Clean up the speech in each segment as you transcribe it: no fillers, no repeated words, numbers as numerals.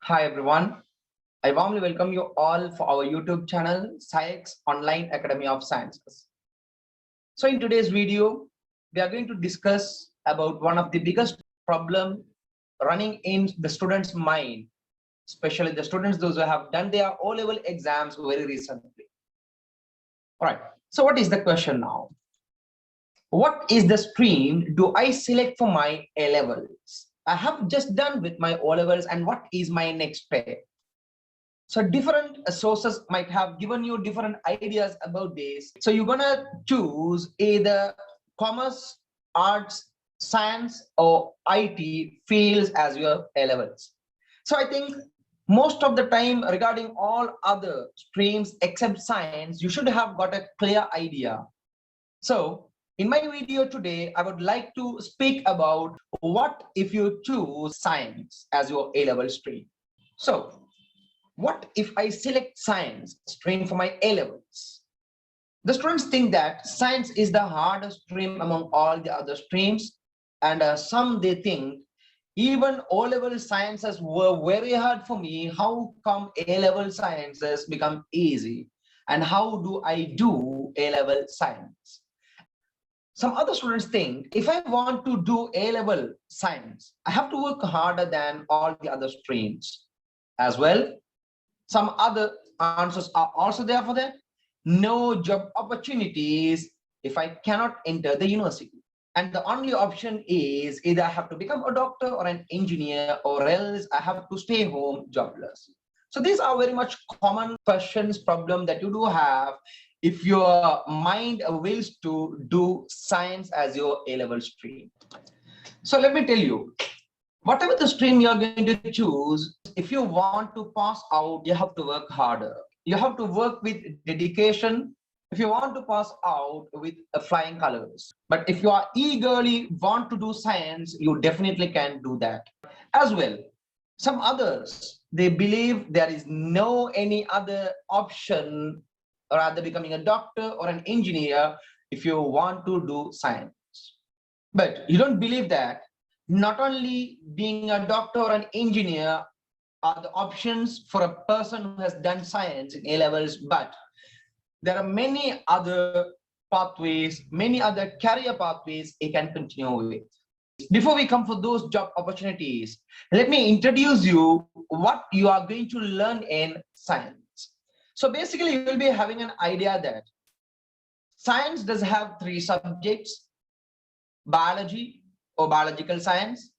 Hi everyone. I warmly welcome you all for our YouTube channel, SciX Online Academy of Sciences. So in today's video, we are going to discuss about one of the biggest problem running in the students' mind, especially the students those who have done their O-level exams very recently. All right. So what is the question now? What is the stream do I select for my A-levels? I have just done with my O-levels, and what is my next step? So different sources might have given you different ideas about this. So you're gonna choose either commerce, arts, science, or IT fields as your A-levels. So I think most of the time regarding all other streams except science, you should have got a clear idea. So in my video today, I would like to speak about what if you choose science as your A-level stream. So what if I select science stream for my A-levels? The students think that science is the hardest stream among all the other streams, and some they think even O-level sciences were very hard for me. How come A-level sciences become easy? And how do I do A-level science? Some other students think if I want to do A-level science, I have to work harder than all the other streams as well. Some other answers are also there for that. No job opportunities if I cannot enter the university. And the only option is either I have to become a doctor or an engineer, or else I have to stay home jobless. So these are very much common questions, problem that you do have if your mind wills to do science as your A-level stream. So let me tell you, whatever the stream you're going to choose, if you want to pass out, you have to work harder. You have to work with dedication if you want to pass out with flying colors. But if you are eagerly want to do science, you definitely can do that as well. Some others, they believe there is no any other option, rather becoming a doctor or an engineer if you want to do science. But you don't believe that not only being a doctor or an engineer are the options for a person who has done science in A-levels, but there are many other pathways, many other career pathways he can continue with. Before we come for those job opportunities, let me introduce you what you are going to learn in science. So basically, you will be having an idea that science does have three subjects: biology or biological science,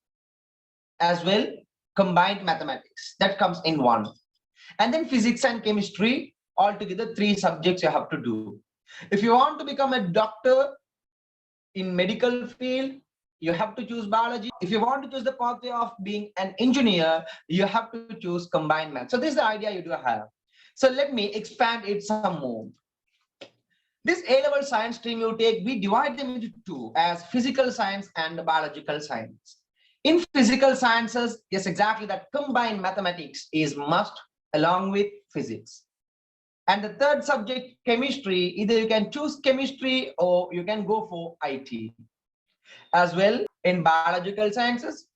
as well combined mathematics, that comes in one, and then physics and chemistry, altogether three subjects you have to do. If you want to become a doctor in medical field, you have to choose biology. If you want to choose the pathway of being an engineer, you have to choose combined math. So this is the idea you do have. So let me expand it some more. This A-level science stream you take, we divide them into two, as physical science and biological science. In physical sciences, yes, exactly, that combined mathematics is must along with physics. And the third subject, chemistry, either you can choose chemistry or you can go for IT. As well, in biological sciences,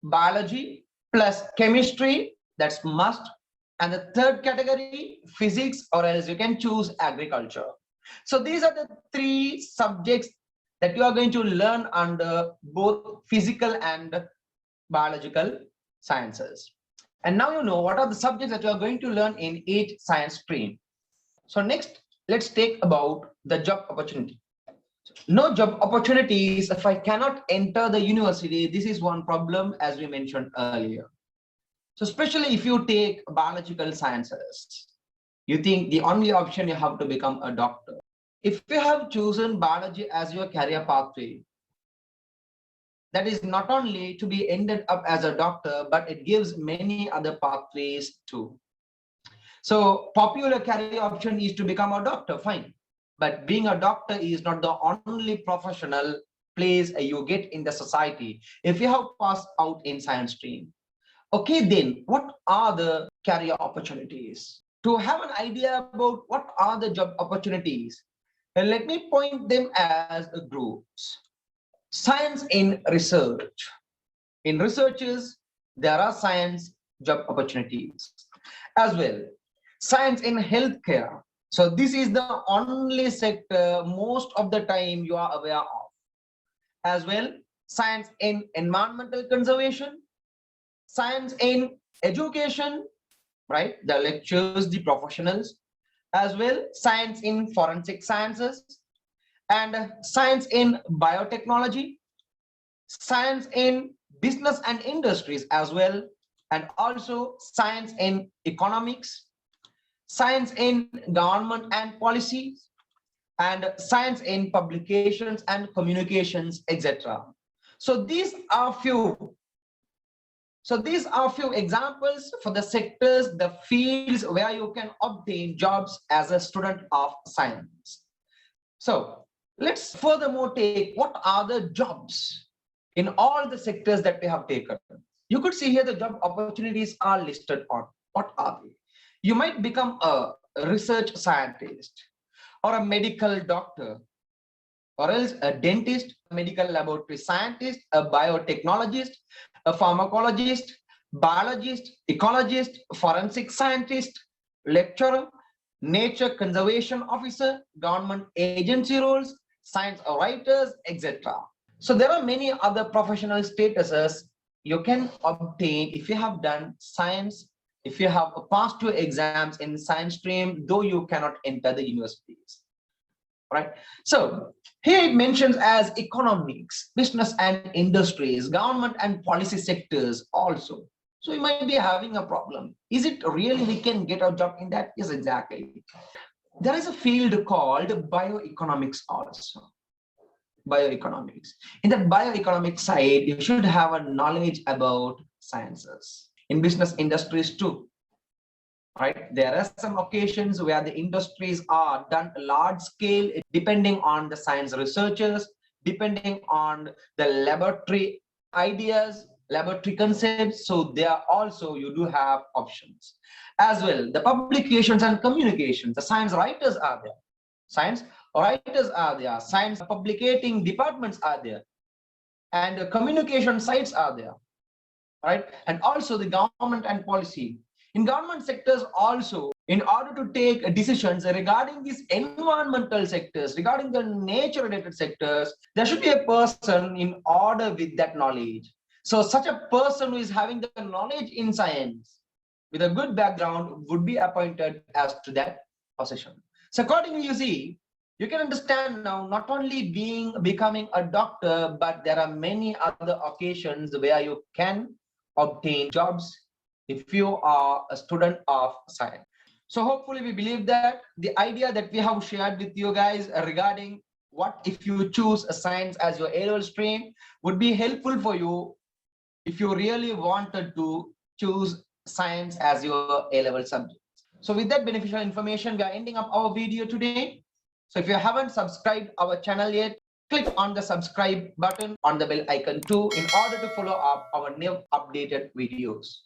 biology plus chemistry, that's must. And the third category, physics, or else you can choose agriculture. So these are the three subjects that you are going to learn under both physical and biological sciences. And now you know what are the subjects that you are going to learn in each science stream. So next, let's take about the job opportunity. No job opportunities if I cannot enter the university. This is one problem, as we mentioned earlier. So especially if you take biological sciences, you think the only option you have to become a doctor. If you have chosen biology as your career pathway, that is not only to be ended up as a doctor, but it gives many other pathways too. So popular career option is to become a doctor, fine. But being a doctor is not the only professional place you get in the society if you have passed out in science stream. Okay, then what are the career opportunities? To have an idea about what are the job opportunities, let me point them as groups. Science in research. In researches, there are science job opportunities. As well, science in healthcare. So this is the only sector most of the time you are aware of. As well, science in environmental conservation, science in education, right? The lectures, the professionals, as well, science in forensic sciences, and science in biotechnology, science in business and industries as well, and also science in economics, science in government and policies, and science in publications and communications, etc. So these are few. So these are few examples for the sectors, the fields where you can obtain jobs as a student of science. So let's furthermore take what are the jobs in all the sectors that we have taken. You could see here the job opportunities are listed on. What are they? You might become a research scientist or a medical doctor, or else a dentist, a medical laboratory scientist, a biotechnologist, a pharmacologist, biologist, ecologist, forensic scientist, lecturer, nature conservation officer, government agency roles, science writers, etc. So there are many other professional statuses you can obtain if you have done science, if you have passed two exams in science stream, though you cannot enter the universities. Right? So here it mentions as economics, business and industries, government and policy sectors also. So you might be having a problem. Is it really we can get a job in that? Yes, exactly. There is a field called bioeconomics also. Bioeconomics. In that bioeconomics side, you should have a knowledge about sciences. In business industries too. Right, there are some occasions where the industries are done large scale depending on the science researchers, depending on the laboratory ideas, laboratory concepts. So there also you do have options. As well, the publications and communications, the science writers are there, science publicating departments are there, and the communication sites are there, right? And also the government and policy. In government sectors also, in order to take decisions regarding these environmental sectors, regarding the nature related sectors, there should be a person in order with that knowledge. So such a person who is having the knowledge in science with a good background would be appointed as to that position. So accordingly, you see, you can understand now, not only becoming a doctor, but there are many other occasions where you can obtain jobs if you are a student of science. So hopefully we believe that the idea that we have shared with you guys regarding what if you choose a science as your A-level stream would be helpful for you if you really wanted to choose science as your A-level subject. So with that beneficial information, we are ending up our video today. So if you haven't subscribed our channel yet, click on the subscribe button on the bell icon too in order to follow up our new updated videos.